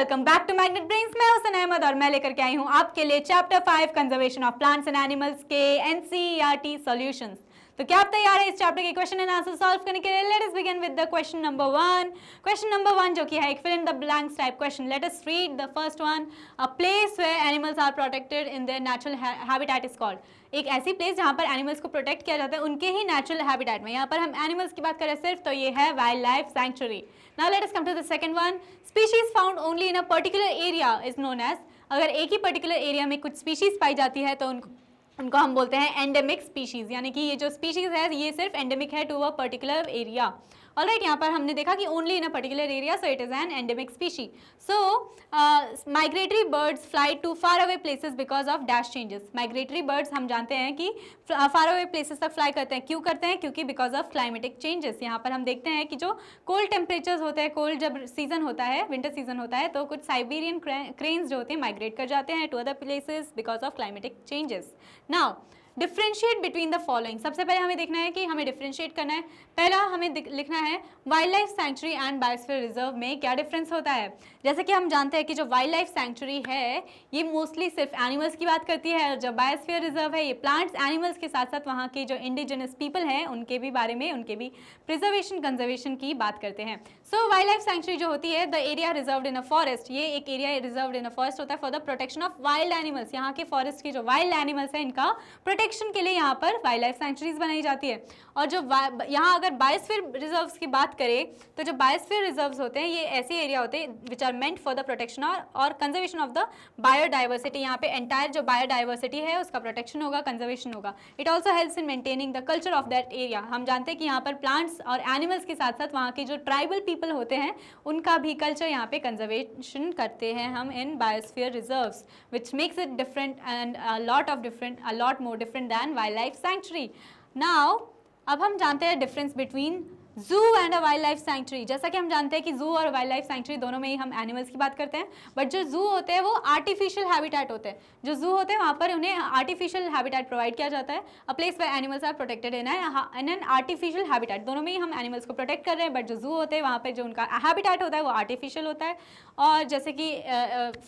Welcome back to magnet brains. मैं हुसैन अहमद और मैं लेकर के आई हूं आपके लिए chapter 5 conservation of plants and animals के एनसीईआरटी सॉल्यूशंस। तो क्या आप तैयार हैं इस चैप्टर के क्वेश्चन एंड आंसर सॉल्व करने के लिए? Let us begin with the question number 1। Question number 1 जो कि है एक fill in the blanks type question. Let us read the first one. A place where animals are protected in their natural habitat is called. एक ऐसी place जहां पर animals को protect किया जाता है उनके ही नेचुरल हैबिटेट में। यहाँ पर हम एनिमल्स की बात करें सिर्फ तो ये है wild life sanctuary. Now let us come to the second one. Species found only in a particular area is known as. अगर एक ही पर्टिकुलर एरिया में कुछ स्पीशीज पाई जाती है तो उनको हम बोलते हैं एंडेमिक स्पीशीज, यानी कि ये जो स्पीशीज है ये सिर्फ एंडेमिक है to a particular area. Alright, यहाँ पर हमने देखा कि only in a particular area, so it is an endemic species. So migratory birds fly to far away places because of dash changes. Migratory birds हम जानते हैं कि फार अवे प्लेसेस तक फ्लाई करते हैं। क्यों करते हैं? क्योंकि बिकॉज ऑफ क्लाइमेटिक चेंजेस। यहाँ पर हम देखते हैं कि जो कोल्ड टेम्परेचर्स होते हैं, कोल्ड जब सीजन होता है, विंटर सीजन होता है, तो कुछ साइबेरियन क्रेन्स जो होते हैं माइग्रेट कर जाते हैं to other places because of climatic changes. Now differentiate between the following. सबसे पहले हमें देखना है कि हमें डिफ्रेंशिएट करना है। पहला हमें लिखना है wild life sanctuary and biosphere reserve में क्या डिफरेंस होता है। जैसे कि हम जानते हैं कि जो वाइल्ड लाइफ सैंक्चुरी है ये मोस्टली सिर्फ एनिमल्स की बात करती है, और जो बायोस्फीयर रिजर्व है ये प्लांट्स एनिमल्स के साथ साथ वहाँ के जो इंडिजिनस पीपल हैं उनके भी बारे में, उनके भी प्रिजर्वेशन कंजर्वेशन की बात करते हैं। सो वाइल्ड लाइफ सैंक्चुरी जो होती है the area reserved in a forest, ये एक area reserved in a forest होता है for the protection of wild animals. यहाँ के फॉरेस्ट के जो वाइल्ड एनिमल्स हैं इनका प्रोटेक्शन के लिए यहाँ पर वाइल्ड लाइफ सैंक्चुरीज बनाई जाती है। और जो यहाँ अगर बायोस्फीयर रिजर्व्स की बात करें तो जो बायोस्फीयर रिजर्व्स होते हैं ये ऐसे एरिया होते हैं which are meant for the protection और कंजर्वेशन ऑफ द बायोडाइवर्सिटी। यहाँ पे एंटायर जो बायोडाइवर्सिटी है उसका प्रोटेक्शन होगा, कंजर्वेशन होगा। It also helps in maintaining the culture of that area. हम जानते हैं कि यहाँ पर प्लांट्स और एनिमल्स के साथ साथ वहाँ के जो ट्राइबल पीपल होते हैं उनका भी कल्चर यहाँ पे कंजर्वेशन करते हैं हम in biosphere reserves, which makes it different and a lot more different than wildlife sanctuary. Now अब हम जानते हैं डिफरेंस बिटवीन जू and a wild life sanctuary. जैसा कि हम जानते हैं कि जू और वाइल्ड लाइफ सैंक्चुरी दोनों में ही हम एनिमल्स की बात करते हैं, बट जो जू होते हैं वो आर्टिफिशियल हैबिटेट होते हैं। जो जू होते हैं वहाँ पर उन्हें आर्टिफिशियल हैबिटेट प्रोवाइड किया जाता है, a place where animals are protected in an artificial habitat. दोनों में ही हम एनिमल्स को प्रोटेक्ट कर रहे हैं, बट जो जू होते हैं वहाँ पर जो उनका हैबिटेट होता है वो आर्टिफिशियल होता है। और जैसे कि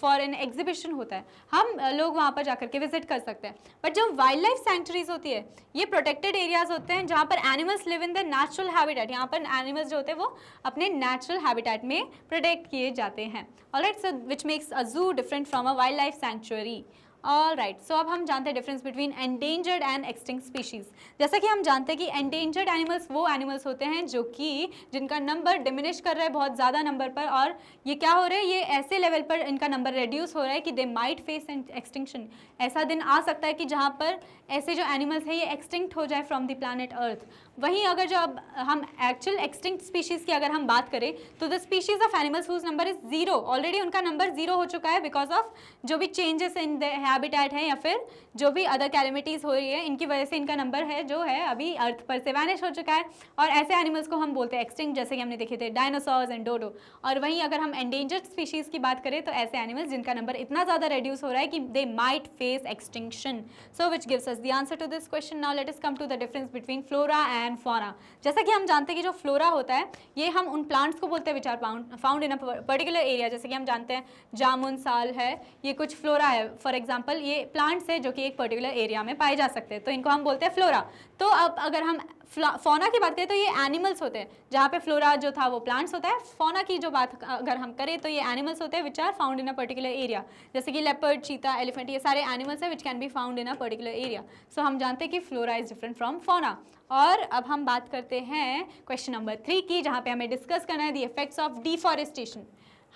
फॉर एन एग्जीबिशन होता है, हम लोग वहाँ पर जाकर के विजिट कर सकते हैं। बट जो वाइल्ड लाइफ सैंक्चुरीज होती है ये प्रोटेक्टेड एरियाज होते हैं जहाँ पर animals live in the natural habitat. यहाँ पर एनिमल्स जो होते हैं वो अपने नेचुरल हैबिटेट में प्रोटेक्ट किए जाते हैं। Alright, so which makes a zoo different from a wild life sanctuary. All right, so अब हम जानते हैं difference between endangered and extinct species. जैसा कि हम जानते हैं कि एंडेंजर्ड एनिमल्स वो एनिमल्स होते हैं जो कि जिनका नंबर डिमिनिश कर रहा है बहुत ज़्यादा नंबर पर, और ये क्या हो रहा है, ये ऐसे लेवल पर इनका नंबर रिड्यूस हो रहा है कि दे माइट फेस एक्सटिंक्शन। ऐसा दिन आ सकता है कि जहाँ पर ऐसे जो एनिमल्स हैं ये एक्सटिंक्ट हो जाए फ्रॉम द प्लानट अर्थ। वहीं अगर जो अब हम एक्चुअल एक्सटिंक्ट स्पीशीज़ की अगर हम बात करें तो the species of animals whose number is zero, already उनका नंबर जीरो हो चुका है बिकॉज ऑफ जो भी चेंजेस इन द हैबिटेट है या फिर जो भी अदर कैलेमिटीज़ हो रही है इनकी वजह से इनका नंबर है जो है अभी अर्थ पर से वैनिश हो चुका है। और ऐसे एनिमल्स को हम बोलते हैं एक्सटिंक्ट, जैसे कि हमने देखे थे डायनासोर्स एंड डोडो। और वहीं अगर हम एंडेंजर्ड स्पीशीज़ की बात करें तो ऐसे एनिमल्स जिनका नंबर इतना ज़्यादा रिड्यूस हो रहा है कि they might face extinction. So which gives us the answer to this question. Now let us come to the difference between flora and fauna. जैसा कि हम जानते हैं कि जो फ्लोरा होता है ये हम उन प्लांट्स को बोलते हैं which are found in a particular area. जैसे कि हम जानते हैं जामुन, साल है, ये कुछ फ्लोरा है फॉर एग्जांपल, ये प्लांट्स है जो कि एक पर्टिकुलर एरिया में पाए जा सकते हैं, तो इनको हम बोलते हैं फ्लोरा। तो अब अगर हम फौना की बात करें तो ये एनिमल्स होते हैं, जहाँ पे फ्लोरा जो था वो प्लांट्स होता है। फौना की जो बात अगर हम करें तो ये एनिमल्स होते हैं which are found in a particular area, जैसे कि लेपर्ड, चीता, एलिफेंट, ये सारे एनिमल्स हैं which can be found in a particular area. So हम जानते हैं कि flora is different from fauna. और अब हम बात करते हैं क्वेश्चन नंबर 3 की, जहाँ पे हमें डिस्कस करना है द इफेक्ट्स ऑफ डिफॉरेस्टेशन।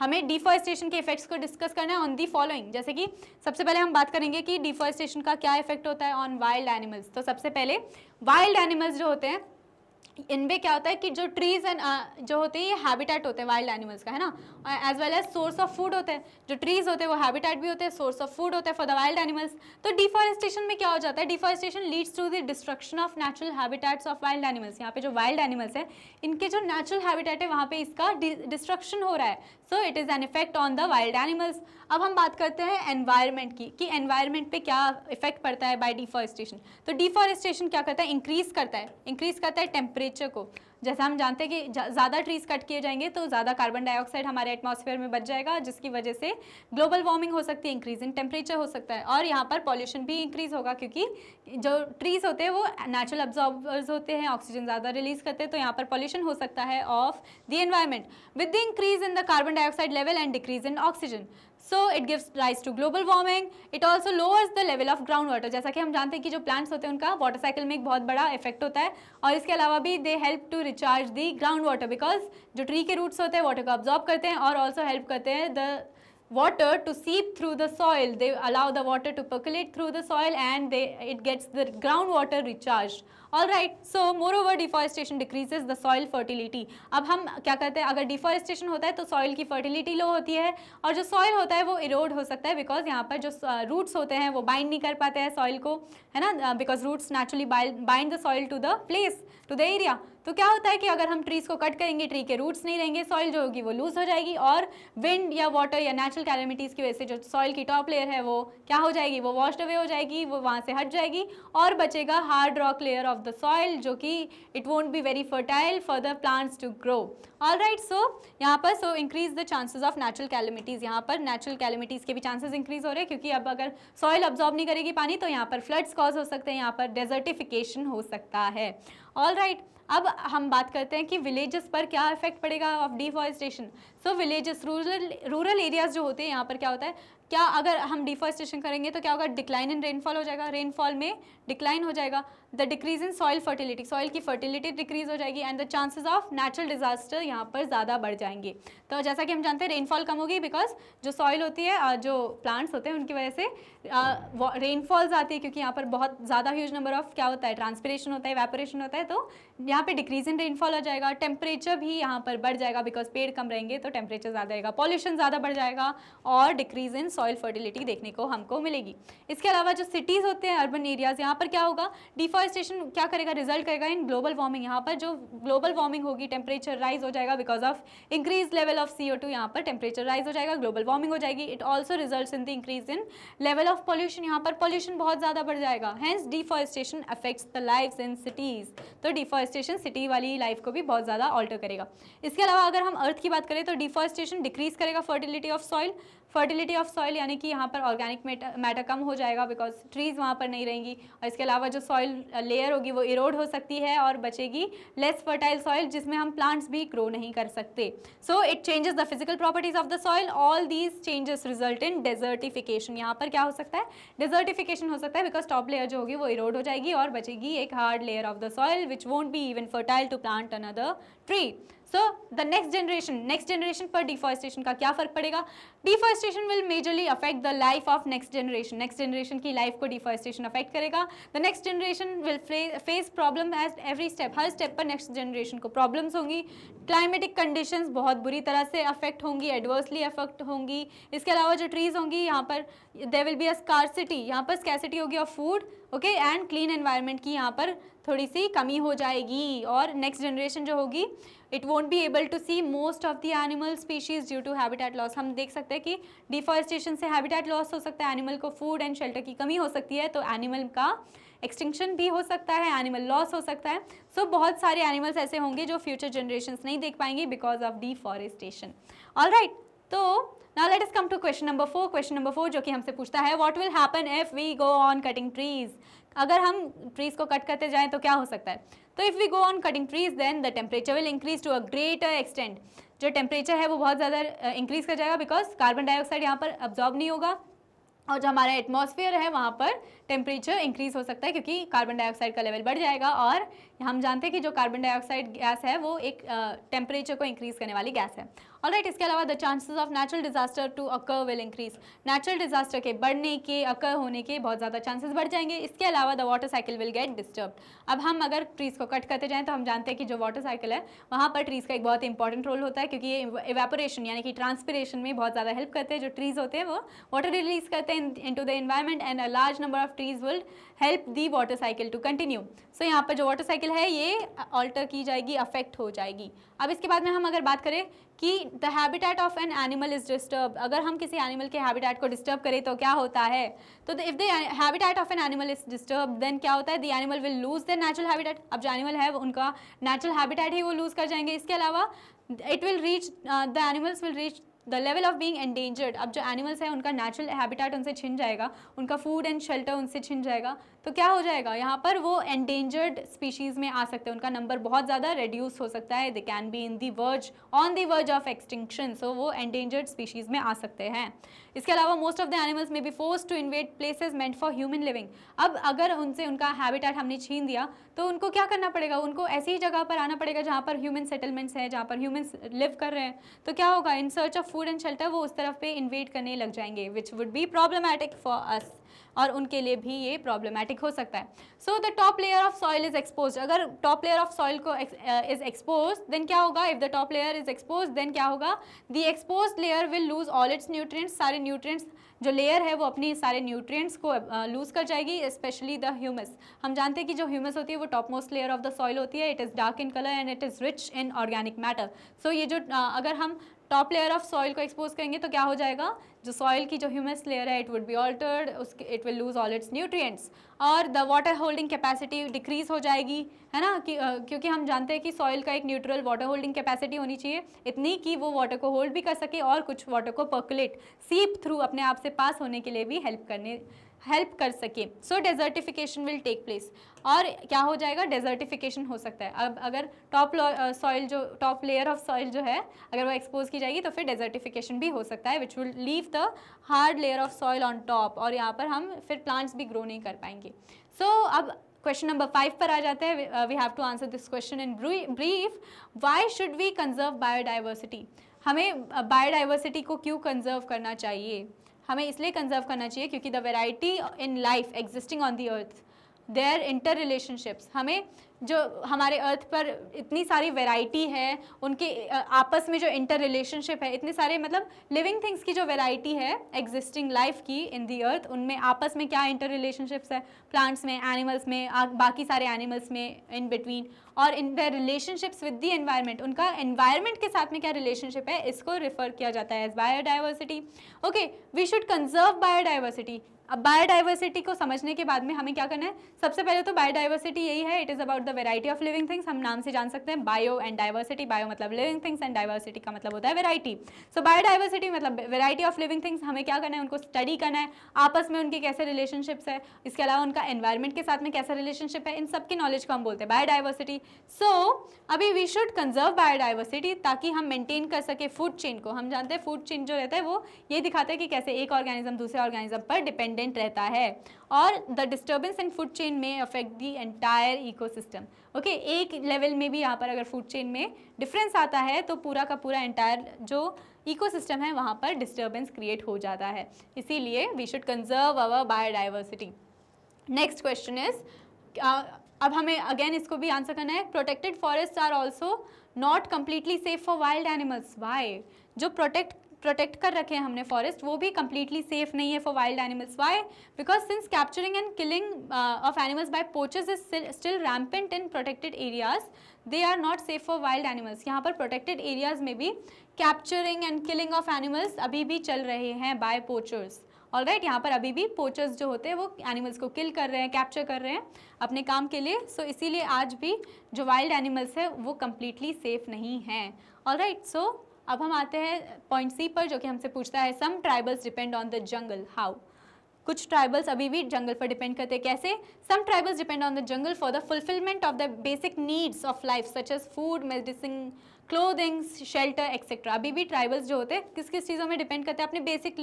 हमें डिफॉरेस्टेशन के इफेक्ट्स को डिस्कस करना है ऑन दी फॉलोइंग। जैसे कि सबसे पहले हम बात करेंगे कि डिफॉरेस्टेशन का क्या इफेक्ट होता है ऑन वाइल्ड एनिमल्स। तो सबसे पहले वाइल्ड एनिमल्स जो होते हैं इनमें क्या होता है कि जो ट्रीज एंड जो होते हैं ये हैबिटेट होते हैं वाइल्ड एनिमल्स का, है ना, as well as source of food होते हैं। जो ट्रीज होते हैं वो हैबिटेट भी होते हैं, सोर्स ऑफ फूड होता है फॉर द वाइल्ड एनिमल्स। तो डिफॉरेस्टेशन में क्या हो जाता है, deforestation leads to the destruction of natural habitats of wild animals. यहाँ पे जो वाइल्ड एनिमल्स है इनके जो नेचुरल हैबिटेट है वहाँ पे इसका डिस्ट्रक्शन हो रहा है। So it is an effect on the wild animals. अब हम बात करते हैं एनवायरनमेंट की, कि एनवायरनमेंट पे क्या इफेक्ट पड़ता है बाय डिफॉरेस्टेशन। तो डिफॉरेस्टेशन क्या करता है, इंक्रीज करता है टेम्परेचर को। जैसे हम जानते हैं कि ज़्यादा ट्रीज कट किए जाएंगे तो ज़्यादा कार्बन डाइऑक्साइड हमारे एटमॉस्फेयर में बच जाएगा, जिसकी वजह से ग्लोबल वार्मिंग हो सकती है, इंक्रीज इन टेम्परेचर हो सकता है, और यहाँ पर पॉल्यूशन भी इंक्रीज होगा, क्योंकि जो ट्रीज होते हैं वो नेचुरल अब्जॉर्बर्स होते हैं, ऑक्सीजन ज़्यादा रिलीज करते हैं, तो यहाँ पर पॉल्यूशन हो सकता है of the environment with the increase in the carbon dioxide level and decrease in oxygen. So it gives rise to global warming. It also lowers the level of groundwater. जैसा कि हम जानते हैं कि जो प्लांट्स होते हैं उनका वाटर साइकिल में एक बहुत बड़ा इफेक्ट होता है, और इसके अलावा भी they help to recharge the ground water, because जो ट्री के रूट्स होते हैं वाटर को अब्जॉर्ब करते हैं और ऑल्सो हेल्प करते हैं the water to seep through the soil. They allow the water to percolate through the soil and it gets the groundwater recharged. All right. So moreover deforestation decreases the soil fertility. अब हम क्या करते हैं, अगर deforestation होता है तो soil की fertility लो होती है, और जो soil होता है वो erode हो सकता है, because यहाँ पर जो roots होते हैं वो bind नहीं कर पाते हैं soil को, है ना, because roots naturally bind the soil to the place, to the area. तो क्या होता है कि अगर हम ट्रीज को कट करेंगे, ट्री के रूट्स नहीं रहेंगे, सॉइल जो होगी वो लूज हो जाएगी, और विंड या वाटर या नेचुरल कैलेमिटीज़ की वजह से जो सॉइल की टॉप लेयर है वो क्या हो जाएगी, वो वॉश्ड अवे हो जाएगी, वो वहाँ से हट जाएगी, और बचेगा hard rock layer of the soil, जो कि it won't be very fertile for the plants to grow. All right. So यहाँ पर so increase the chances of natural calamities. यहाँ पर नेचुरल कैलेमिटीज़ के भी चांसेस इंक्रीज हो रहे हैं, क्योंकि अब अगर सॉइल अब्जॉर्ब नहीं करेगी पानी तो यहाँ पर फ्लड्स कॉज हो सकते हैं, यहाँ पर डेजर्टिफिकेशन हो सकता है. All right. अब हम बात करते हैं कि विलेजेस पर क्या इफेक्ट पड़ेगा of deforestation. So villages, rural areas जो होते हैं, यहाँ पर क्या होता है, क्या अगर हम डिफॉरेस्टेशन करेंगे तो क्या होगा, डिक्लाइन इन रेनफॉल हो जाएगा, रेनफॉल में डिक्लाइन हो जाएगा, the decrease in soil fertility, soil की फर्टिलिटी डिक्रीज हो जाएगी, and the chances of natural disaster यहाँ पर ज़्यादा बढ़ जाएंगे. तो जैसा कि हम जानते हैं रेनफॉल कम होगी, बिकॉज जो सॉइल होती है, जो प्लांट्स होते हैं उनकी वजह से रेनफॉल्स आती है, क्योंकि यहाँ पर बहुत ज़्यादा ह्यूज नंबर ऑफ क्या होता है, ट्रांसपिरेशन होता है, इवेपोरेशन होता है, तो यहाँ पे डिक्रीज इन रेनफॉल हो जाएगा. टेम्परेचर भी यहाँ पर बढ़ जाएगा, बिकॉज पेड़ कम रहेंगे तो टेम्परेचर ज़्यादा रहेगा, पॉल्यूशन ज़्यादा बढ़ जाएगा, और डिक्रीज इन सॉइल फर्टिलिटी देखने को हमको मिलेगी. इसके अलावा जो सिटीज़ होते हैं, अर्बन एरियाज, यहाँ पर क्या होगा, डिफॉरेस्टेशन क्या करेगा, रिजल्ट करेगा इन ग्लोबल वार्मिंग. यहाँ पर जो ग्लोबल वार्मिंग होगी, टेम्परेचर राइज हो जाएगा, because of increase level of CO2, यहाँ पर टेम्परेचर राइज हो जाएगा, ग्लोबल वार्मिंग हो जाएगी. It also results in the increase in level of pollution. यहाँ पर पॉल्यूशन बहुत ज़्यादा बढ़ जाएगा. Hence deforestation affects the lives in cities. तो डिफॉरेस्टेशन सिटी वाली लाइफ को भी बहुत ज़्यादा ऑल्टर करेगा. इसके अलावा अगर हम अर्थ की बात करें तो डिफॉरेस्टेशन डिक्रीज करेगा fertility of soil. Fertility of soil यानी कि यहाँ पर ऑर्गेनिक मैटर कम हो जाएगा, बिकॉज ट्रीज वहाँ पर नहीं रहेंगी, और इसके अलावा जो सॉइल लेयर होगी वो इरोड हो सकती है, और बचेगी लेस फर्टाइल सॉइल, जिसमें हम प्लांट्स भी ग्रो नहीं कर सकते. So it changes the physical properties of the soil. All these changes result in desertification. यहाँ पर क्या हो सकता है, डेजर्टिफिकेशन हो सकता है, बिकॉज टॉप लेयर जो होगी वो इरोड हो जाएगी, और बचेगी एक hard layer of the soil which won't be even fertile to plant another tree. So the next generation पर डिफॉरेस्टेशन का क्या फर्क पड़ेगा. Deforestation will majorly affect the life of next generation की लाइफ को डिफॉरेस्टेशन अफेक्ट करेगा. The next generation will face problem at every step. हर step पर नेक्स्ट जनरेशन को प्रॉब्लम्स होंगी. क्लाइमेटिक कंडीशंस बहुत बुरी तरह से अफेक्ट होंगी, एडवर्सली अफेक्ट होंगी. इसके अलावा जो ट्रीज होंगी, यहाँ पर there will be a scarcity, यहाँ पर स्कैसिटी होगी of food, okay, and clean environment की यहाँ पर थोड़ी सी कमी हो जाएगी. और नेक्स्ट जनरेशन जो होगी, it won't be able to see most of the animal species due to habitat loss. हम देख सकते हैं कि डिफॉरेस्टेशन से हैबिटेट लॉस हो सकता है, एनिमल को फूड एंड शेल्टर की कमी हो सकती है, तो एनिमल का एक्सटिंक्शन भी हो सकता है, एनिमल लॉस हो सकता है. सो बहुत सारे एनिमल्स ऐसे होंगे जो फ्यूचर जनरेशन्स नहीं देख पाएंगे because of deforestation. All right. तो now let us come to question number 4. Question number 4 जो कि हमसे पूछता है, what will happen if we go on cutting trees. अगर हम ट्रीज को कट करते जाएं तो क्या हो सकता है. तो if we go on cutting trees then the temperature will increase to a greater extent. जो टेम्परेचर है वो बहुत ज़्यादा इंक्रीज कर जाएगा, बिकॉज कार्बन डाइऑक्साइड यहाँ पर अब्जॉर्ब नहीं होगा, और जो हमारा एटमॉस्फेयर है वहाँ पर टेम्परेचर इंक्रीज हो सकता है, क्योंकि कार्बन डाइऑक्साइड का लेवल बढ़ जाएगा. और हम जानते हैं कि जो कार्बन डाइऑक्साइड गैस है वो एक टेम्परेचर को इंक्रीज करने वाली गैस है. ऑलराइट. इसके अलावा the chances of natural disaster to occur will increase. Natural disaster के बढ़ने के, अकर होने के बहुत ज़्यादा चांसेस बढ़ जाएंगे. इसके अलावा the water cycle will get disturb. अब हम अगर ट्रीज़ को कट करते जाएँ तो हम जानते हैं कि जो वाटर साइकिल है वहाँ पर ट्रीज़ का एक बहुत इंपॉर्टेंट रोल होता है, क्योंकि ये इवेपोरेशन यानी कि ट्रांसपिरेशन में बहुत ज़्यादा हेल्प करते हैं. जो ट्रीज़ होते हैं वो वाटर रिलीज करते हैं into the environment, and a large number of trees will help the water cycle to continue. So यहाँ पर जो वाटर साइकिल है ये ऑल्टर की जाएगी, अफेक्ट हो जाएगी. अब इसके बाद में हम अगर बात करें कि the habitat of an animal is disturb, अगर हम किसी एनिमल के हैबिटेट को डिस्टर्ब करें तो क्या होता है, तो if the habitat of an animal is disturb then क्या होता है, the animal will lose their natural habitat. अब जो एनिमल है वो उनका नेचुरल हैबिटेट ही वो लूज कर जाएंगे। इसके अलावा it will reach the animals will reach the level of being endangered. अब जो एनिमल्स हैं उनका नेचुरल हैबिटेट उनसे छिन जाएगा, उनका फूड एंड शेल्टर उनसे छिन जाएगा, तो क्या हो जाएगा यहाँ पर वो एंडेंजर्ड स्पीशीज़ में आ सकते हैं, उनका नंबर बहुत ज़्यादा रिड्यूस हो सकता है, they can be in the verge on the verge of extinction, so वो एंडेंजर्ड स्पीशीज़ में आ सकते हैं। इसके अलावा मोस्ट ऑफ द एनिमल्स में be force to invade places meant for human living. अब अगर उनसे उनका हैबिटेट हमने छीन दिया तो उनको क्या करना पड़ेगा, उनको ऐसी ही जगह पर आना पड़ेगा जहाँ पर ह्यूमन सेटलमेंट्स हैं, जहाँ पर ह्यूमन्स लिव कर रहे हैं, तो क्या होगा, in search of food and shelter वो उस तरफ पे इन्वेड करने लग जाएंगे, which would be problematic for us, और उनके लिए भी ये प्रॉब्लमैटिक हो सकता है। So the top layer of soil is expose, अगर टॉप लेयर ऑफ सॉइल को इज एक्सपोज देन क्या होगा, if the top layer is expose then क्या होगा, the expose layer will lose all its nutrients, सारे न्यूट्रिएंट्स जो layer है वो अपनी सारे न्यूट्रिएंट्स को लूज कर जाएगी, स्पेशली द ह्यूमस। हम जानते हैं कि जो ह्यूमस होती है वो top most layer of the soil होती है, it is dark in colour and it is rich in organic matter. So ये जो अगर हम टॉप लेयर ऑफ सॉइल को एक्सपोज करेंगे तो क्या हो जाएगा, जो सॉइल की जो ह्यूमस लेयर है इट वुड बी ऑल्टर्ड, उसके it will lose all its nutrients, और the water holding capacity decrease हो जाएगी, है ना, कि क्योंकि हम जानते हैं कि सॉइल का एक न्यूट्रल वाटर होल्डिंग कैपेसिटी होनी चाहिए, इतनी कि वो वाटर को होल्ड भी कर सके और कुछ वाटर को पर्कुलेट सीप थ्रू अपने आप से पास होने के लिए भी हेल्प कर सके। सो डेजर्टिफिकेशन विल टेक प्लेस, और क्या हो जाएगा, डेजर्टिफिकेशन हो सकता है। अब अगर टॉप लेयर ऑफ सॉइल जो है अगर वो एक्सपोज की जाएगी तो फिर डेजर्टिफिकेशन भी हो सकता है, which will leave the hard layer of soil on top, और यहाँ पर हम फिर प्लांट्स भी ग्रो नहीं कर पाएंगे। सो अब क्वेश्चन नंबर 5 पर आ जाते हैं। We have to answer this question in brief. Why should we conserve biodiversity, हमें बायोडाइवर्सिटी को क्यों कंजर्व करना चाहिए, हमें इसलिए कंजर्व करना चाहिए क्योंकि the variety in life existing on the earth, their interrelationships, हमें जो हमारे अर्थ पर इतनी सारी वैरायटी है, उनके आपस में जो इंटर रिलेशनशिप है, इतने सारे मतलब लिविंग थिंग्स की जो वैरायटी है एग्जिस्टिंग लाइफ की इन दी अर्थ, उनमें आपस में क्या इंटर रिलेशनशिप्स है, प्लांट्स में, एनिमल्स में, बाकी सारे एनिमल्स में इन बिटवीन, और in the relationships with the environment, उनका एनवायरनमेंट के साथ में क्या रिलेशनशिप है, इसको रिफर किया जाता है as biodiversity. Okay, we should conserve biodiversity. अब बायोडाइवर्सिटी को समझने के बाद में हमें क्या करना है, सबसे पहले तो बायोडाइवर्सिटी यही है, it is about the variety of living things, हम नाम से जान सकते हैं बायो एंड डाइवर्सिटी, बायो मतलब लिविंग थिंग्स एंड डाइवर्सिटी का मतलब होता है वेराइटी। सो बायोडाइवर्सिटी मतलब वेराइटी ऑफ लिविंग थिंग्स, हमें क्या करना है, उनको स्टडी करना है, आपस में उनके कैसे रिलेशनशिप्स है, इसके अलावा उनका एनवायरनमेंट के साथ में कैसा रिलेशनशिप है, इन सब की नॉलेज को हम बोलते हैं बायोडाइवर्सिटी। सो अभी वी शुड कंजर्व बायोडाइवर्सिटी ताकि हम मेंटेन कर सके फूड चेन को। हम जानते हैं फूड चेन जो रहता है वो ये दिखाता है कि कैसे एक ऑर्गेनिज्म दूसरे ऑर्गेनिज्म पर डिपेंडेंट रहता है, और the disturbance in food chain में affect the entire ecosystem. Okay, एक लेवल में भी यहाँ पर अगर फूड चेन में डिफरेंस आता है तो पूरा का पूरा एंटायर जो इकोसिस्टम है वहाँ पर डिस्टर्बेंस क्रिएट हो जाता है, इसीलिए we should conserve our biodiversity. Next question is, अब हमें अगेन इसको भी आंसर करना है, protected forest are also not completely safe for wild animals. Why, जो प्रोटेक्ट कर रखे हैं हमने फॉरेस्ट वो भी completely सेफ नहीं है for wild animals. Why, because since capturing and killing of animals by poachers is still rampant in protected areas, they are not safe for wild animals. यहाँ पर प्रोटेक्टेड एरियाज में भी capturing and killing of animals अभी भी चल रहे हैं bye poachers. Alright, यहाँ पर अभी भी पोचर्स जो होते हैं वो एनिमल्स को किल कर रहे हैं, कैप्चर कर रहे हैं अपने काम के लिए। सो इसीलिए आज भी जो वाइल्ड एनिमल्स है वो कम्प्लीटली सेफ नहीं हैं। ऑलराइट, सो अब हम आते हैं पॉइंट सी पर जो कि हमसे पूछता है, some tribals depend on the jungle, how. कुछ ट्राइबल्स अभी भी जंगल पर डिपेंड करते हैं, कैसे? Some tribals depend on the jungle for the fulfilment of the basic needs of life such as food, medicine, clothing, shelter etcetera. अभी भी ट्राइबल्स जो होते हैं किस किस चीज़ों में डिपेंड करते हैं, अपने बेसिक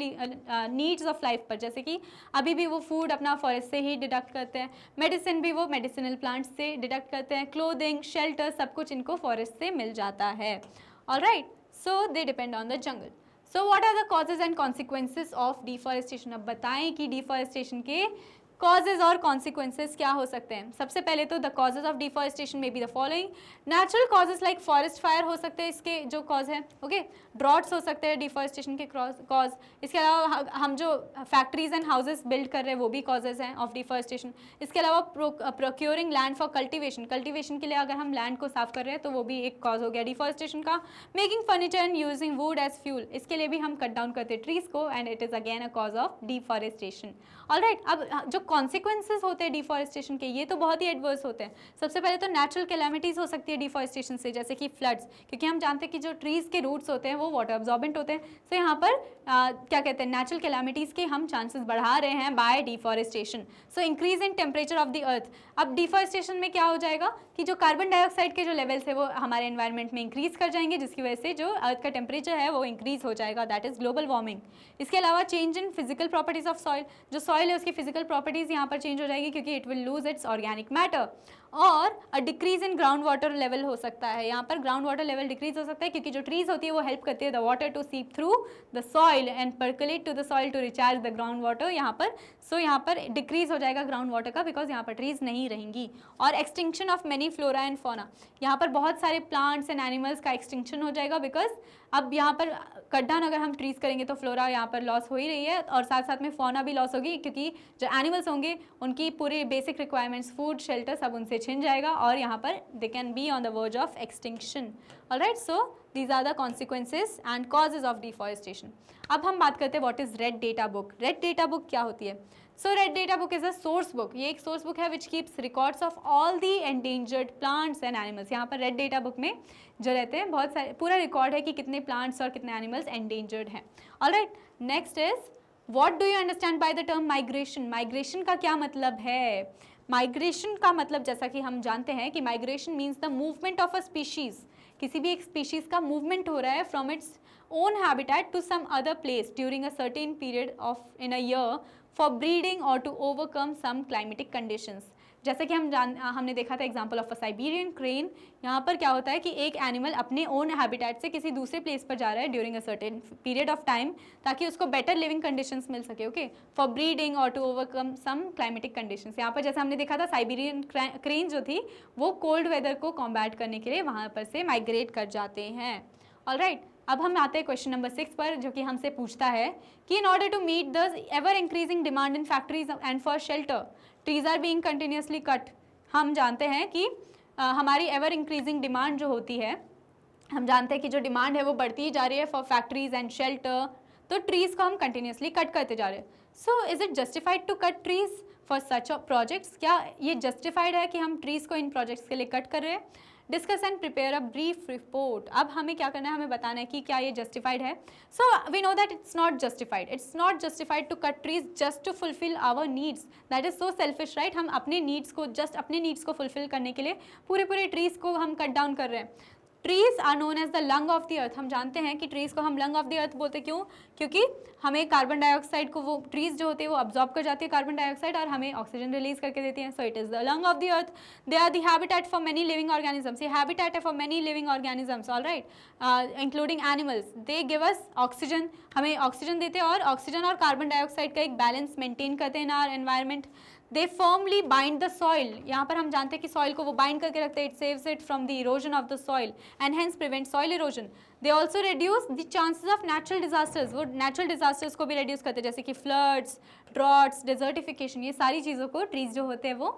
नीड्स ऑफ लाइफ पर, जैसे कि अभी भी वो फूड अपना फॉरेस्ट से ही डिडक्ट करते हैं, मेडिसिन भी वो मेडिसिनल प्लांट्स से डिडक्ट करते हैं, क्लोथिंग, शेल्टर सब कुछ इनको फॉरेस्ट से मिल जाता है। Alright, so they depend on the jungle. So what are the causes and consequences of deforestation? अब बताएं कि deforestation के कॉजेज और कॉन्सिक्वेंसेज क्या हो सकते हैं? सबसे पहले तो द कॉजेज ऑफ डिफॉरेस्टेशन में be the following. Natural causes like forest fire हो सकते हैं, इसके जो कॉज है, ओके। ड्रॉट्स हो सकते हैं डिफॉरेस्टेशन के कॉज। इसके अलावा हम जो फैक्ट्रीज एंड हाउसेज बिल्ड कर रहे हैं वो भी कॉजेज हैं ऑफ डिफॉरेस्टेशन। इसके अलावा प्रोक्योरिंग लैंड फॉर कल्टिवेशन के लिए अगर हम लैंड को साफ कर रहे हैं तो वो भी एक कॉज हो गया डिफॉरेस्टेशन का। Making furniture and using wood as fuel, इसके लिए भी हम कट डाउन करते हैं ट्रीज को, and it is again a cause of deforestation. Alright, अब जो कॉन्सिक्वेंसेज होते हैं डिफॉरेस्टेशन के, ये तो बहुत ही एडवर्स होते हैं। सबसे पहले तो नेचुरल कैलामिटीज हो सकती है डिफॉरेस्टेशन से, जैसे कि फ्लड्स, क्योंकि हम जानते हैं कि जो ट्रीज के रूट्स होते हैं वो वाटर अब्जॉर्बेंट होते हैं। सो यहाँ पर क्या कहते हैं, नेचुरल कैलामिटीज के हम चांसेस बढ़ा रहे हैं bye deforestation. So increase in temperature of the अर्थ। अब डिफॉरेस्टेशन में क्या हो जाएगा कि जो कार्बन डाइऑक्साइड के जो लेवल्स है वो हमारे एनवायरनमेंट में इंक्रीज कर जाएंगे, जिसकी वजह से जो अर्थ का टेम्परेचर है वो इंक्रीज हो जाएगा, दैट इज ग्लोबल वार्मिंग। इसके अलावा change in physical properties of soil, जो सॉइल है उसकी फिजिकल प्रॉपर्टीज यहाँ पर चेंज हो जाएगी क्योंकि it will lose its organic matter. और a decrease in ground water level हो सकता है, यहाँ पर ग्राउंड वाटर लेवल डिक्रीज हो सकता है क्योंकि जो ट्रीज होती है वो हेल्प करती है the water to seep through the soil and percolate to the soil to recharge the ground water यहाँ पर। सो यहाँ पर डिक्रीज हो जाएगा ग्राउंड वाटर का बिकॉज यहाँ पर ट्रीज नहीं रहेंगी। और extinction of many flora and fauna, यहाँ पर बहुत सारे प्लांट्स एंड एनिमल्स का एक्सटिंक्शन हो जाएगा बिकॉज अब यहाँ पर कट डाउन अगर हम ट्रीज करेंगे तो फ्लोरा यहाँ पर लॉस हो ही रही है, और साथ साथ में फौना भी लॉस होगी क्योंकि जो एनिमल्स होंगे उनकी पूरी बेसिक रिक्वायरमेंट्स, फूड, शेल्टर, सब उनसे छिन जाएगा और यहाँ पर they can be on the verge of extinction. All right, so these are the consequences and causes of deforestation. अब हम बात करते हैं what is red data book. Red data book क्या होती है? So red data book is a source book, ये एक सोर्स बुक है which keeps records of all the endangered plants and animals. यहाँ पर रेड डेटा बुक में जो रहते हैं बहुत सारे पूरा रिकॉर्ड है कि कितने प्लांट्स और कितने एनिमल्स एंडेंजर्ड हैं। Alright, next is what do you understand by the term migration. Migration का क्या मतलब है? माइग्रेशन का मतलब, जैसा कि हम जानते हैं कि migration means the movement of a species, किसी भी एक स्पीशीज का मूवमेंट हो रहा है from its own habitat to some other place during a certain period of in a year for breeding और to overcome some climatic conditions. जैसे कि हमने देखा था example of a Siberian crane. यहाँ पर क्या होता है कि एक एनिमल अपने ओन हैबिटेट से किसी दूसरे प्लेस पर जा रहा है during a certain period of time ताकि उसको बेटर लिविंग कंडीशंस मिल सके, ओके, फॉर ब्रीडिंग और to overcome some climatic conditions. यहाँ पर जैसे हमने देखा था साइबेरियन क्रेन जो थी वो कोल्ड वेदर को कॉम्बैट करने के लिए वहाँ पर से माइग्रेट कर जाते हैं। ऑलराइट, अब हम आते हैं क्वेश्चन नंबर 6 पर, जो कि हमसे पूछता है कि in order to meet the ever increasing demand in factories and for shelter trees are being continuously cut. हम जानते हैं कि हमारी एवर इंक्रीजिंग डिमांड जो होती है, हम जानते हैं कि जो डिमांड है वो बढ़ती ही जा रही है फॉर फैक्ट्रीज एंड शेल्टर, तो ट्रीज़ को हम कंटिन्यूसली कट करते जा रहे हैं। So is it justified to cut trees for such projects? क्या ये जस्टिफाइड है कि हम ट्रीज़ को इन प्रोजेक्ट्स के लिए कट कर रहे हैं? Discuss and prepare a brief report. अब हमें क्या करना है, हमें बताना है कि क्या ये जस्टिफाइड है। So we know that it's not justified. It's not justified to cut trees just to fulfil our needs, that is so selfish, right. हम अपने नीड्स को, जस्ट अपने नीड्स को फुलफिल करने के लिए पूरे ट्रीज को हम कट डाउन कर रहे हैं। Trees are known as the lung of the earth. हम जानते हैं कि ट्रीज को हम लंग ऑफ द अर्थ बोलते हैं, क्यों? क्योंकि हमें कार्बन डाइऑक्साइड को, वो ट्रीज जो होते हैं वो अब्जॉर्ब कर जाती है कार्बन डाइऑक्साइड और हमें ऑक्सीजन रिलीज करके देती हैं। So it is the lung of the earth. They are the habitat for many living organisms. ये हैबिटेट है for many living organisms, alright, including animals. They give us oxygen, हमें oxygen देते हैं और oxygen और कार्बन डाइऑक्साइड का एक balance maintain करते हैं in our environment. They firmly bind the soil. यहाँ पर हम जानते हैं कि सॉइल को वो बाइंड करके रखते हैं। It saves it from the erosion of the soil and hence prevent soil erosion. They also reduce the chances of natural disasters. वो नेचुरल डिजास्टर्स को भी रिड्यूस करते हैं, जैसे कि फ्लड्स, ड्रॉट्स, डिजर्टिफिकेशन, ये सारी चीज़ों को ट्रीज जो होते हैं वो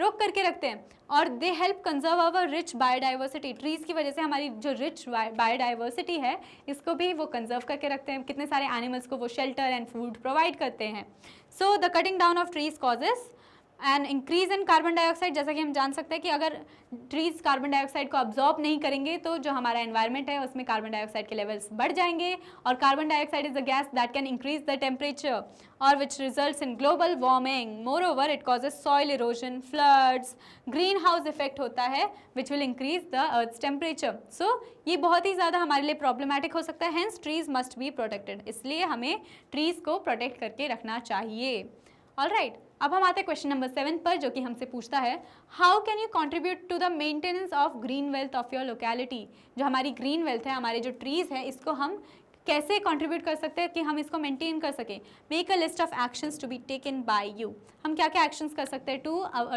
रोक करके रखते हैं। और they help conserve our rich biodiversity. Trees की वजह से हमारी जो रिच बायोडाइवर्सिटी है इसको भी वो कंजर्व करके रखते हैं। कितने सारे एनिमल्स को वो शेल्टर एंड फूड प्रोवाइड करते हैं। So the cutting down of trees causes and increase in carbon dioxide. जैसा कि हम जान सकते हैं कि अगर ट्रीज कार्बन डाइऑक्साइड को अब्जॉर्ब नहीं करेंगे तो जो हमारा एनवायरनमेंट है उसमें कार्बन डाइऑक्साइड के लेवल्स बढ़ जाएंगे, और carbon dioxide is a gas that can increase the temperature और which results in global warming. Moreover it causes soil erosion, floods, greenhouse effect होता है which will increase the earth's temperature. So ये बहुत ही ज़्यादा हमारे लिए problematic हो सकता है। Hence trees must be protected, इसलिए हमें ट्रीज को प्रोटेक्ट करके रखना चाहिए। ऑलराइट, अब हम आते हैं क्वेश्चन नंबर 7 पर, जो कि हमसे पूछता है how can you contribute to the maintenance of green wealth of your locality. जो हमारी ग्रीन वेल्थ है, हमारे जो ट्रीज है, इसको हम कैसे कंट्रीब्यूट कर सकते हैं कि हम इसको मेंटेन कर सकें? Make a list of actions to be taken by you. हम क्या क्या एक्शंस कर सकते हैं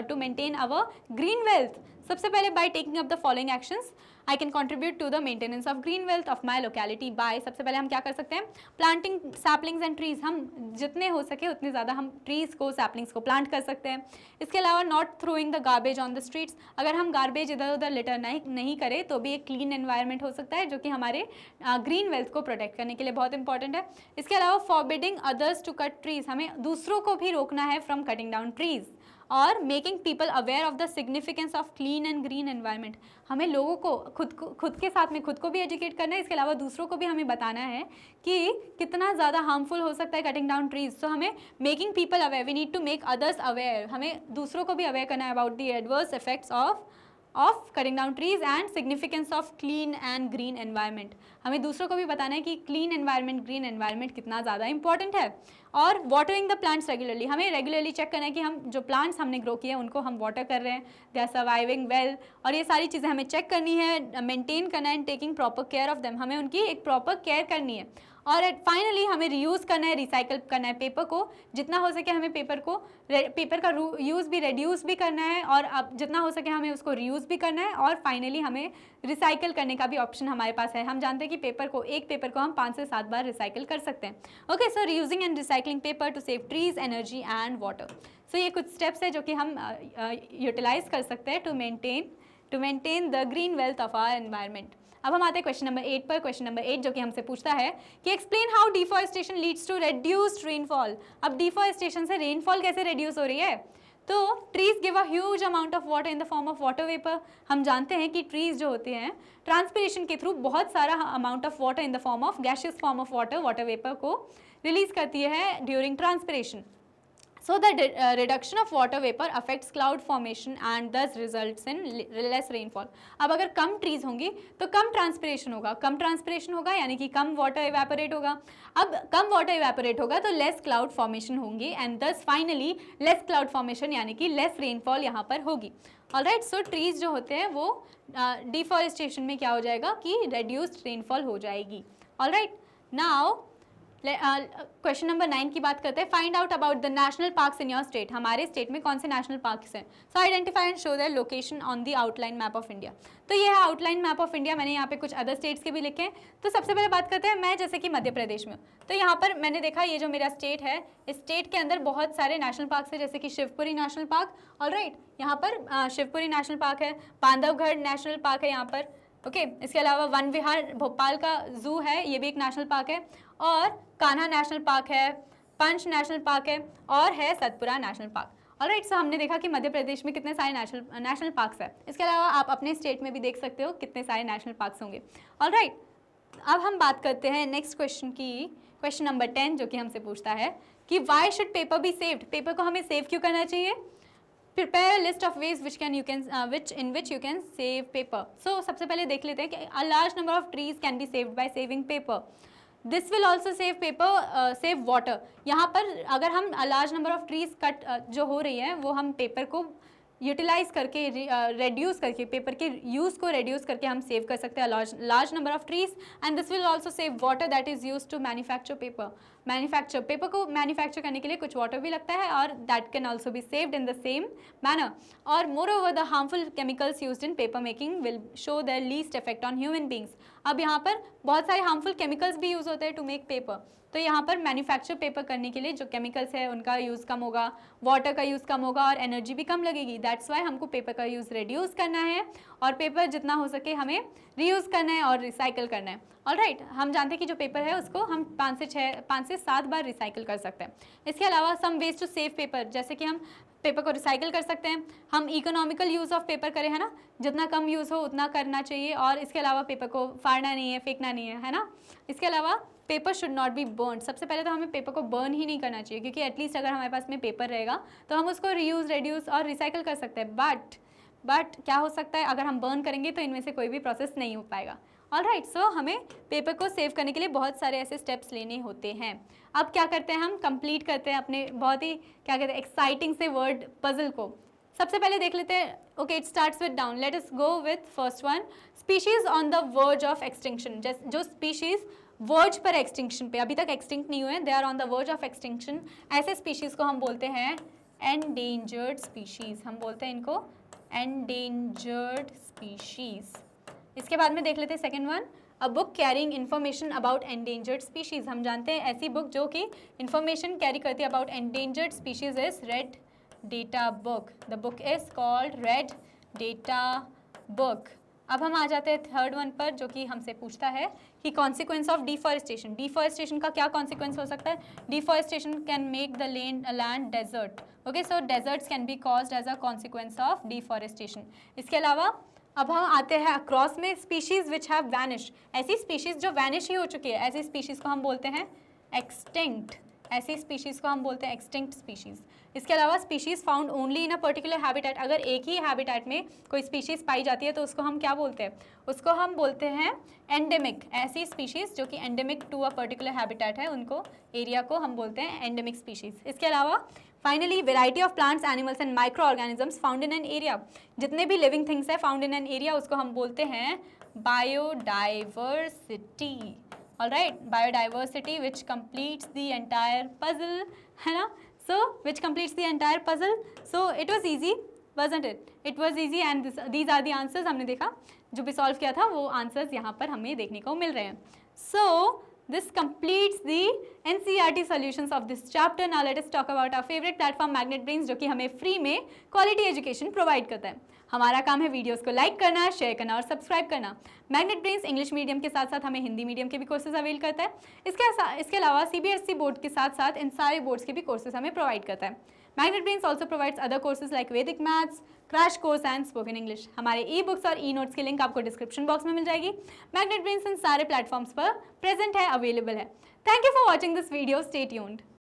to maintain our green wealth? सबसे पहले by taking up the following actions, I can contribute to the maintenance of green wealth of my locality by, सबसे पहले हम क्या कर सकते हैं? प्लांटिंग सैपलिंग्स एंड ट्रीज, हम जितने हो सके उतने ज़्यादा हम ट्रीज को, सैपलिंग्स को प्लांट कर सकते हैं। इसके अलावा not throwing the garbage on the streets, अगर हम गार्बेज इधर उधर लिटर नहीं करें तो भी एक क्लीन एनवायरनमेंट हो सकता है, जो कि हमारे ग्रीन वेल्थ को प्रोटेक्ट करने के लिए बहुत इंपॉर्टेंट है। इसके अलावा forbidding others to cut trees, हमें दूसरों को भी रोकना है फ्रॉम कटिंग डाउन ट्रीज। और making people aware of the significance of clean and green environment, हमें लोगों को खुद के साथ में खुद को भी एजुकेट करना है, इसके अलावा दूसरों को भी हमें बताना है कि कितना ज़्यादा हार्मफुल हो सकता है कटिंग डाउन ट्रीज। तो हमें making people aware, we need to make others aware, हमें दूसरों को भी अवेयर करना है about the adverse effects of cutting down trees and significance of clean and green environment, हमें दूसरों को भी बताना है कि क्लीन एनवायरनमेंट, ग्रीन एनवायरनमेंट कितना ज़्यादा इंपॉर्टेंट है। और वाटरिंग द प्लांट्स रेगुलरली, हमें रेगुलरली चेक करना है कि हम जो प्लांट्स हमने ग्रो किए हैं उनको हम वाटर कर रहे हैं, दे आर सर्वाइविंग वेल, और ये सारी चीज़ें हमें चेक करनी है, मेंटेन करना है and taking proper care of them, हमें उनकी एक प्रॉपर केयर करनी है। और फाइनली हमें रीयूज़ करना है, रिसाइकल करना है पेपर को, जितना हो सके हमें पेपर का यूज़ भी रिड्यूस भी करना है, और अब जितना हो सके हमें उसको रीयूज़ भी करना है, और फाइनली हमें रिसाइकल करने का भी ऑप्शन हमारे पास है। हम जानते हैं कि एक पेपर को हम 5 से 7 बार रिसाइकल कर सकते हैं। Okay, so reusing and recycling paper to save trees, energy and water. So ये कुछ स्टेप्स है जो कि हम यूटिलाइज कर सकते हैं to maintain the green wealth of our environment. अब हम आते हैं क्वेश्चन नंबर 8 पर। क्वेश्चन नंबर 8 जो कि हमसे पूछता है कि explain how deforestation leads to reduced rainfall. अब डिफॉरेस्टेशन से रेनफॉल कैसे रेड्यूस हो रही है? तो trees give a huge amount of water in the form of water vapour. हम जानते हैं कि ट्रीज जो होते हैं ट्रांसपिरेशन के थ्रू बहुत सारा amount of water in the form of gaseous form of water vapour को रिलीज करती है during transpiration. So the reduction of water vapor affects cloud formation and thus results in less rainfall. अब अगर कम trees होंगी तो कम transpiration होगा, यानी कि कम वाटर इवेपोरेट होगा। अब कम वाटर इवेपोरेट होगा तो लेस क्लाउड फॉर्मेशन होंगी एंड दस फाइनली लेस क्लाउड फॉर्मेशन यानी कि लेस रेनफॉल यहाँ पर होगी। ऑलराइट, सो ट्रीज जो होते हैं वो डिफॉरेस्टेशन में क्या हो जाएगा कि रेड्यूस्ड रेनफॉल हो जाएगी। ऑलराइट, नाउ क्वेश्चन नंबर 9 की बात करते हैं। Find out about the national parks in your state. हमारे स्टेट में कौन से नेशनल पार्क्स हैं? सो identify and show their location on the outline map of India. तो ये है आउटलाइन मैप ऑफ इंडिया। मैंने यहाँ पे कुछ अदर स्टेट्स के भी लिखे हैं। तो सबसे पहले बात करते हैं, मैं जैसे कि मध्य प्रदेश में हूँ, तो यहाँ पर मैंने देखा ये जो मेरा स्टेट है, इस स्टेट के अंदर बहुत सारे नेशनल पार्क्स है, जैसे कि शिवपुरी नेशनल पार्क। ऑलराइट, यहाँ पर शिवपुरी नेशनल पार्क है, बांधवगढ़ नेशनल पार्क है यहाँ पर। ओके, इसके अलावा वन विहार भोपाल का जू है, ये भी एक नेशनल पार्क है, और कान्हा नेशनल पार्क है, पंच नेशनल पार्क है, और है सतपुरा नेशनल पार्क। ऑलराइट, सो हमने देखा कि मध्य प्रदेश में कितने सारे नेशनल पार्क्स है। इसके अलावा आप अपने स्टेट में भी देख सकते हो कितने सारे नेशनल पार्क्स होंगे। ऑलराइट, अब हम बात करते हैं नेक्स्ट क्वेश्चन की। क्वेश्चन नंबर 10 जो कि हमसे पूछता है कि why should paper be saved. Paper को हमें सेव क्यों करना चाहिए? Prepare a list of ways in which you can save paper. So सबसे पहले देख लेते हैं कि a large number of trees can be saved by saving paper. This will also save paper, save water. यहाँ पर अगर हम a large number of trees cut जो हो रही है वो हम पेपर को यूटिलाइज करके रेड्यूस करके पेपर के यूज़ को रेड्यूस करके हम सेव कर सकते हैं large number of trees and this will also save water that is use to manufacture paper को मैन्युफैक्चर करने के लिए कुछ वाटर भी लगता है और that can also be saved in the same manner. और moreover the harmful chemicals used in paper making will show the least effect on human beings. अब यहाँ पर बहुत सारे हार्मफुल केमिकल्स भी यूज़ होते हैं टू मेक पेपर, तो यहाँ पर मैन्युफैक्चर पेपर करने के लिए जो केमिकल्स है उनका यूज़ कम होगा, वाटर का यूज़ कम होगा और एनर्जी भी कम लगेगी। दैट्स वाई हमको पेपर का यूज़ रिड्यूस करना है और पेपर जितना हो सके हमें रीयूज़ करना है और रिसाइकिल करना है। ऑलराइट, हम जानते हैं कि जो पेपर है उसको हम 5 से 7 बार रिसाइकिल कर सकते हैं। इसके अलावा some ways to save paper, जैसे कि हम पेपर को रिसाइकिल कर सकते हैं, हम इकोनॉमिकल यूज़ ऑफ पेपर करें, है ना, जितना कम यूज़ हो उतना करना चाहिए। और इसके अलावा पेपर को फाड़ना नहीं है, फेंकना नहीं है ना। इसके अलावा paper should not be burn. सबसे पहले तो हमें पेपर को बर्न ही नहीं करना चाहिए, क्योंकि एटलीस्ट अगर हमारे पास में पेपर रहेगा तो हम उसको रीयूज़, रेड्यूस और रिसाइकिल कर सकते हैं। बट क्या हो सकता है, अगर हम बर्न करेंगे तो इनमें से कोई भी प्रोसेस नहीं हो पाएगा। ऑलराइट, सो हमें पेपर को सेव करने के लिए बहुत सारे ऐसे स्टेप्स लेने होते हैं। अब क्या करते हैं, हम कंप्लीट करते हैं अपने बहुत ही क्या कहते हैं एक्साइटिंग से वर्ड पजल को। सबसे पहले देख लेते हैं। Okay, it starts with down. Let us go with first one, species on the verge of extinction. जो स्पीशीज वर्ज पर एक्सटिंक्शन पे, अभी तक एक्सटिंक्ट नहीं हुए, they are on the verge of extinction, ऐसे स्पीशीज़ को हम बोलते हैं एंडेंजर्ड स्पीशीज़, हम बोलते हैं इनको एंडेंजर्ड स्पीशीज़। इसके बाद में देख लेते हैं second one, a book carrying information about endangered species. हम जानते हैं ऐसी बुक जो कि इन्फॉर्मेशन कैरी करती है about endangered species is red data book, the book is called red data book. अब हम आ जाते हैं थर्ड वन पर, जो कि हमसे पूछता है कि कॉन्सिक्वेंस ऑफ डिफॉरेस्टेशन, डिफॉरेस्टेशन का क्या कॉन्सिक्वेंस हो सकता है? Deforestation can make the land desert, okay, so deserts can be caused as a consequence of deforestation. इसके अलावा अब हम आते हैं अक्रॉस में, स्पीशीज़ विच हैव वैनिश, ऐसी स्पीशीज़ जो वैनिश ही हो चुकी है, ऐसी स्पीशीज़ को हम बोलते हैं एक्सटिंक्ट, ऐसी स्पीशीज़ को हम बोलते हैं एक्सटिंक्ट स्पीशीज़। इसके अलावा species found only in a particular habitat, अगर एक ही हैबिटेट में कोई स्पीशीज़ पाई जाती है तो उसको हम क्या बोलते हैं? उसको हम बोलते हैं एंडेमिक, ऐसी स्पीशीज़ जो कि endemic to a particular habitat है, उनको एरिया को हम बोलते हैं एंडेमिक स्पीशीज़। इसके अलावा finally variety of plants, animals and micro organisms found in an area, जितने भी लिविंग थिंग्स है फाउंड इन एन एरिया, उसको हम बोलते हैं biodiversity. Alright, biodiversity which completes the entire puzzle, है ना? So which completes the entire puzzle. So it was easy, wasn't it? It was easy and these are the answers. हमने देखा जो भी सॉल्व किया था वो आंसर्स यहाँ पर हमें देखने को मिल रहे हैं. So this completes the NCERT solutions of this chapter. Now let us talk about our favorite platform MagnetBrains, जो कि हमें फ्री में क्वालिटी एजुकेशन प्रोवाइड करता है. हमारा काम है वीडियोस को लाइक करना, शेयर करना और सब्सक्राइब करना. मैग्नेटब्रेन्स इंग्लिश मीडियम के साथ साथ हमें हिंदी मीडियम के भी कोर्सेज अवेल करता है. इसके अलावा CBSE बोर्ड के साथ साथ इन सारे बोर्ड्स के भी कोर्सेज हमें प्रोवाइड करता है. Magnet Brains also provides other courses like Vedic maths, crash course and spoken English. हमारे ई बुक्स और ई नोट्स की लिंक आपको डिस्क्रिप्शन बॉक्स में मिल जाएगी. मैग्नेटब्रेन्स इन सारे प्लेटफॉर्म्स पर प्रेजेंट है, अवेलेबल है. Thank you for watching this video. Stay tuned.